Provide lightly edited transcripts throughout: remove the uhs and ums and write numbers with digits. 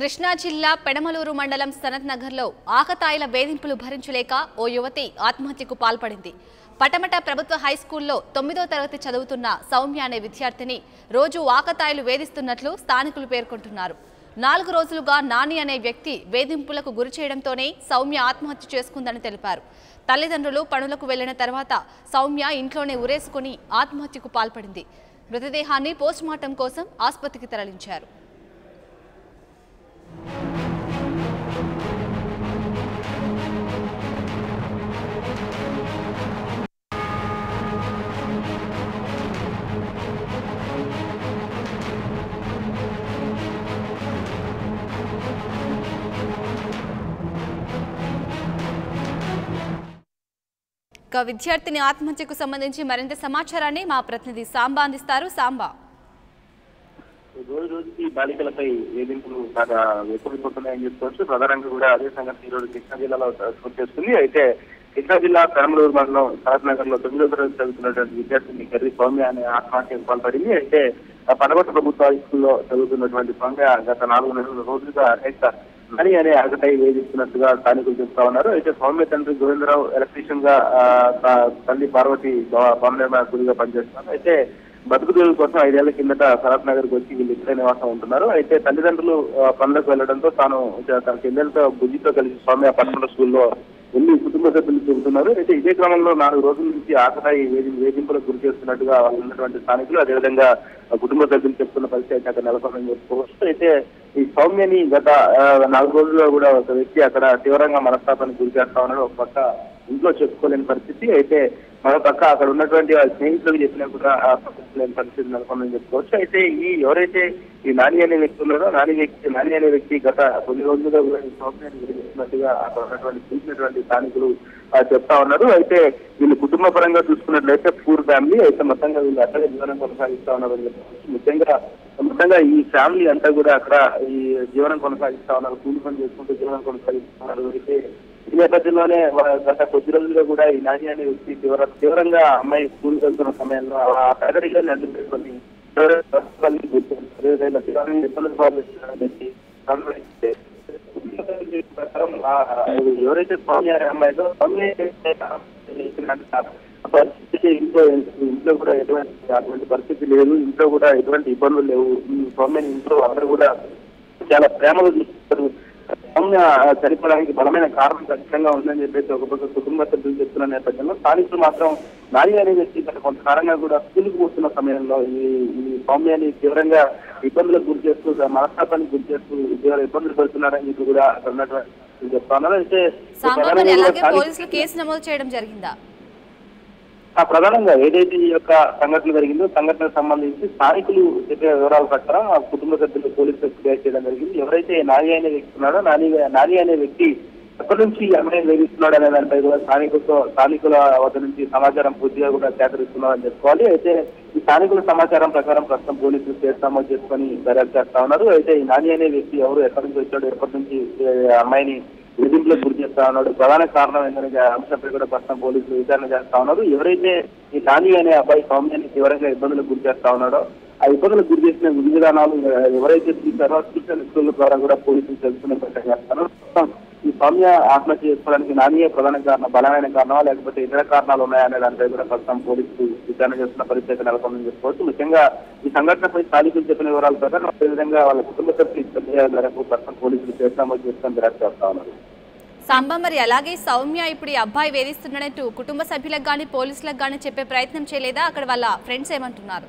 కృష్ణా జిల్లా పెడమలూరు మండలం సనత్ నగర్లో ఆకతాయిల వేధింపులు భరించలేక ఓ యువతి ఆత్మహత్యకు పాల్పడింది. పటమట ప్రభుత్వ హైస్కూల్లో 9వ తరగతి చదువుతున్న సౌమ్య అనే విద్యార్థిని రోజు ఆకతాయిలు వేధిస్తున్నట్లు స్థానికులు పేర్కొంటున్నారు. 4 రోజులుగా నాని అనే వ్యక్తి వేధింపులకు గురి చేయడంతోనే సౌమ్య ఆత్మహత్య చేసుకుందని తెలిపారు. తల్లిదండ్రులు పనులకు వెళ్లిన తర్వాత సౌమ్య ఇంట్లోనే ఉరేసుకుని ఆత్మహత్యకు పాల్పడింది. మృతదేహాన్ని పోస్టుమార్టం కోసం ఆసుపత్రికి తరలించారు. విద్యార్థిని ఆత్మహత్యకు సంబంధించి మరింత సమాచారాన్ని మా ప్రతినిధి సాంబా అందిస్తారు. సాంబా, రోజు రోజుకి బాలికలపై వేధింపులు బాగా ఎక్కువైపోతున్నాయని చెప్పుకోవచ్చు. ప్రధానంగా కూడా అదే సంగతి ఈ రోజు కృష్ణా జిల్లాలో చోటు చేసుకుంది. అయితే కృష్ణా జిల్లా పెడమలూరు మండలం సనత్ నగర్ లో 9వ తరగతి చదువుతున్నటువంటి విద్యార్థిని కర్రీ సౌమ్య అనే ఆత్మహత్యకు పాల్పడింది. అయితే పడగొట్ట ప్రభుత్వ స్కూల్లో చదువుతున్నటువంటి సౌమ్య గత 4 రోజులుగా నాని అనే ఆకతాయి వేధిస్తున్నట్టుగా స్థానికులు చెప్తా ఉన్నారు. అయితే సౌమ్య తండ్రి గోవిందరావు ఎలక్ట్రీషియన్ గా తల్లి పార్వతి భవన నిర్మాణ కూలీగా పనిచేస్తున్నారు. అయితే బతుకు తెరువు కోసం 5 ఏళ్ల కిందట సనత్ నగర్ కు వచ్చి వీళ్ళు ఇక్కడే నివాసం ఉంటున్నారు. అయితే తల్లిదండ్రులు పనులకు వెళ్లడంతో తాను తన చెల్లెలతో బుజ్జితో కలిసి సౌమ్య పట్టణ స్కూల్లో వెళ్ళి కుటుంబ సభ్యులు చెబుతున్నారు. అయితే ఇదే క్రమంలో 4 రోజుల నుంచి ఆకతాయి వేధింపులకు గురి చేస్తున్నట్టుగా వాళ్ళు ఉన్నటువంటి స్థానికులు అదేవిధంగా కుటుంబ సభ్యులు చెప్తున్న పరిస్థితి అయితే అక్కడ నెలకొందని చెప్పుకోవచ్చు. అయితే ఈ సౌమ్యని గత 4 రోజుల్లో కూడా ఒక వ్యక్తి అక్కడ తీవ్రంగా మనస్తాపానికి గురి చేస్తా ఉన్నాడు. ఒక పక్క ఇంట్లో చెప్పుకోలేని పరిస్థితి, అయితే మరో పక్క అక్కడ ఉన్నటువంటి స్నేహితులకు చెప్పినా కూడా లేని పరిస్థితి నెలకొందని చెప్పుకోవచ్చు. అయితే ఎవరైతే ఈ నాని అనే వ్యక్తి ఉన్నారో నాని అనే వ్యక్తి గత కొన్ని రోజులుగా కూడా ఈ సౌమ్యాన్ని విడిగిస్తున్నట్టుగా అక్కడ ఉన్నటువంటి చూసినటువంటి స్థానికులు చెప్తా ఉన్నారు. అయితే వీళ్ళు కుటుంబ పరంగా చూసుకున్నట్లయితే పూర్ ఫ్యామిలీ, అయితే మొత్తంగా వీళ్ళు అక్కడే జీవనం కొనసాగిస్తా ఉన్నారు అని చెప్పుకోవచ్చు. మొత్తంగా ఈ ఫ్యామిలీ అంతా కూడా అక్కడ ఈ జీవనం కొనసాగిస్తా ఉన్నారు, కూలి పని చేసుకుంటూ జీవనం కొనసాగిస్తా ఉన్నారు. అయితే ఈ నేపథ్యంలోనే గత కొద్ది రోజులుగా కూడా ఈ నాని అనే వ్యక్తి తీవ్రంగా అమ్మాయి స్కూల్ వెళ్తున్న సమయంలో ఆ తరగతిగా అడ్డు పెట్టుకొని ఎవరైతే స్వామి అనే అమ్మాయితో ఇంట్లో కూడా అటువంటి పరిస్థితి లేదు, ఇంట్లో కూడా ఎటువంటి ఇబ్బందులు లేవు. ఈ సౌమ్యని ఇంట్లో అందరూ కూడా చాలా ప్రేమగా చూస్తారు. సౌమ్య చనిపోవడానికి బలమైన కారణం ఖచ్చితంగా ఉందని చెప్పేసి ఒక పక్క కుటుంబ సభ్యులు చెప్తున్న నేపథ్యంలో స్థానికులు మాత్రం నాని అనే వ్యక్తి కొంతకాలంగా కూడా స్కూల్కి పోతున్న సమయంలో ఈ సౌమ్యాన్ని తీవ్రంగా ఇబ్బందులకు గురి చేస్తూ మనస్తాపానికి గురి చేస్తూ ఇబ్బందులు పడుతున్నారని చెప్పి కూడా అక్కడ ఉన్నటువంటి చెప్తా ఉన్నారు. అయితే కేసు నమోదు చేయడం జరిగిందా? ప్రధానంగా ఏదైతే ఈ యొక్క సంఘటన జరిగిందో సంఘటనకు సంబంధించి స్థానికులు చెప్పే వివరాల ప్రకారం ఆ కుటుంబ సభ్యులు పోలీసులకు ఫిర్యాదు చేయడం జరిగింది. ఎవరైతే నాని అనే వ్యక్తి ఉన్నాడో నాని అనే వ్యక్తి ఎప్పటి నుంచి ఈ అమ్మాయిని వేధిస్తున్నాడు అనే దానిపై కూడా స్థానికుల వద్ద నుంచి సమాచారం పూర్తిగా కూడా సేకరిస్తున్నారని చెప్పుకోవాలి. అయితే ఈ స్థానికుల సమాచారం ప్రకారం ప్రస్తుతం పోలీసులు కేసు నమోదు చేసుకొని దర్యాప్తు చేస్తా ఉన్నారు. అయితే ఈ నాని అనే వ్యక్తి ఎవరు, ఎక్కడి నుంచి వచ్చాడు, ఎప్పటి నుంచి అమ్మాయిని వేధింపులకు గురి చేస్తా ఉన్నాడు, ప్రధాన కారణం ఏంటంటే అంశంపై కూడా ప్రస్తుతం పోలీసులు విచారణ చేస్తా ఉన్నారు. ఎవరైతే ఈ నాని అనే అబ్బాయి సౌమ్యాన్ని తీవ్రంగా ఇబ్బందులకు గురి చేస్తా ఉన్నాడో ఆ ఇబ్బందులకు గురి చేసిన విధి విధానాలు ఎవరైతే చూసారో సూచన స్కూళ్ళ ద్వారా కూడా పోలీసులు తెలుసుకునే ప్రయత్నం చేస్తారు. ఈ సౌమ్య ఆత్మహత్య చేసుకోవడానికి నానియే ప్రధాన కారణం, బలమైన కారణమా లేకపోతే ఇతర కారణాలు ఉన్నాయనే దానిపై కూడా ప్రస్తుతం పోలీసులు విచారణ చేస్తున్న పరిస్థితి నెలకొందని చెప్పుకోవచ్చు. ముఖ్యంగా ఈ సంఘటనపై స్థానికులు చెప్పిన వివరాల ప్రకారం అదేవిధంగా వాళ్ళ కుటుంబ సభ్యుల మేరకు ప్రస్తుతం పోలీసులు కేసు నమోదు చేసుకొని దర్యాప్తు చేస్తా ఉన్నారు. సాంబా, మరి అలాగే సౌమ్య ఇప్పుడు ఈ అబ్బాయి వేధిస్తున్నట్టు కుటుంబ సభ్యులకు కానీ పోలీసులకు కానీ చెప్పే ప్రయత్నం చేయలేదా? అక్కడ వాళ్ళ ఫ్రెండ్స్ ఏమంటున్నారు?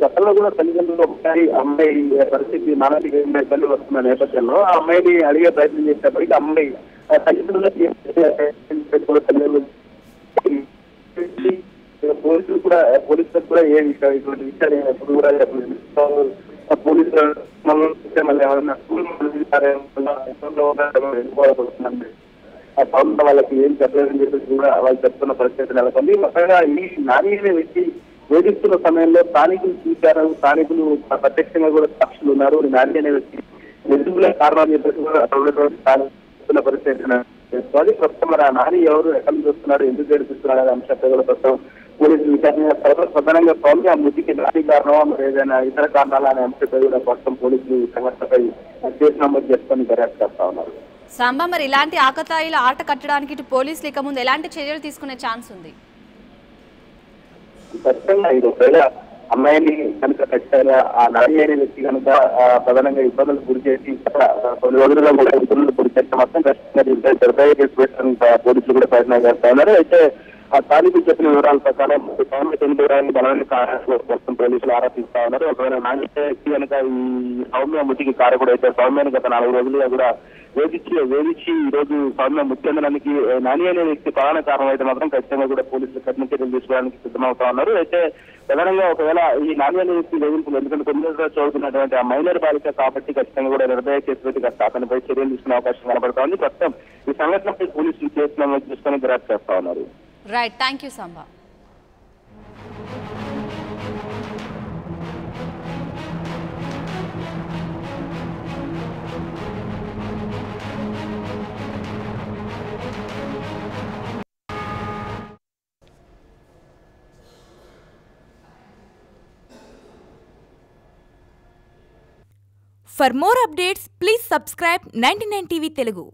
గతంలో కూడా తల్లిదండ్రులు ఒకసారి అమ్మాయి పరిస్థితి మానసిక ఇబ్బంది వస్తున్న నేపథ్యంలో ఆ అమ్మాయిని అడిగే ప్రయత్నం చేసేప్పటికీ అమ్మాయి తల్లిదండ్రులకు పోలీసులకు కూడా ఏ ఇటువంటి విషయాలు ఎప్పుడు కూడా పోలీసులు మళ్ళీ ఏమన్నా వెళ్ళిపోవాల్సి ఆ పనుల వాళ్ళకి ఏం చెప్పలేదని చెప్పేసి కూడా వాళ్ళు చెప్తున్న పరిస్థితి నెలకొంది. మొత్తంగా ఈ నాని అనే వ్యక్తి వేధిస్తున్న సమయంలో స్థానికులు చూశారు, స్థానికులు ప్రత్యక్షంగా కూడా సాక్షులు ఉన్నారు. నాని అనే వ్యక్తి నిజంగా కారణాలు చెప్పేసి కూడా అక్కడ ఉన్నటువంటి స్థానికుల పరిస్థితి చేసుకోవాలి. ప్రస్తుతం మరి ఆ నాని ఎవరు, ఎక్కడ చూస్తున్నాడు, ఎందుకు ఏడిపిస్తున్నాడు అనే అంశంపై కూడా ప్రస్తుతం పోలీసులు విచారణ చేస్తారు. ప్రధానంగా సౌమ్య మృతికి నాని కారణమా మరి ఏదైనా ఇతర కారణాలు అనే అంశంపై కూడా ప్రస్తుతం పోలీసులు ఈ సంఘటనపై కేసు నమోదు చేసుకొని దర్యాప్తు చేస్తా ఉన్నారు. సాంబా, మరి ఇలాంటి ఆకతాయిల ఆట కట్టడానికి ఇటు పోలీసులు ఇక ముందు ఎలాంటి చర్యలు తీసుకునే ఛాన్స్ ఉంది? ఖచ్చితంగా ఇది ఒకవేళ అమ్మాయిని కనుక ఖచ్చితంగా ఆ నాని అనే వ్యక్తి కనుక ప్రధానంగా ఇబ్బందులు గురి చేసి కొన్ని రోజులుగా కూడా ఇబ్బందులు గురి చేస్తే మొత్తం ఖచ్చితంగా నిర్భయ కేసు పెట్టడానికి పోలీసులు కూడా ప్రయత్నం చేస్తా ఉన్నారు. అయితే ఆ స్థానికులు చెప్పిన వివరాల ప్రకారం సౌమ్య చనిపోవడానికి బలమైన కారణాలు కోసం పోలీసులు ఆరోపిస్తా ఉన్నారు. ఒకవేళ నాని వ్యక్తి కనుక ఈ సౌమ్య మృతికి కారకుడు అయితే సౌమ్యను గత 4 రోజులుగా కూడా వేధించి ఈ రోజు సౌమ్య మృతి చెందడానికి నాని అనే వ్యక్తి ప్రధాన కారణం అయితే మాత్రం ఖచ్చితంగా కూడా పోలీసులు కఠిన చర్యలు తీసుకోవడానికి సిద్ధమవుతా ఉన్నారు. అయితే ప్రధానంగా ఒకవేళ ఈ నాని అనే వ్యక్తి వేధింపులు, ఎందుకంటే 9 రోజులు చదువుతున్నటువంటి ఆ మైనర్ బాలిక కాబట్టి ఖచ్చితంగా కూడా నిర్భయ కేసు పెట్టి అతనిపై చర్యలు తీసుకునే అవకాశం కనబడతా ఉంది. ప్రస్తుతం ఈ సంఘటనపై పోలీసులు కేసు నమోదు చేసుకుని దర్యాప్తు చేస్తా ఉన్నారు. Right, thank you Samba. For more updates, please subscribe 99 TV Telugu.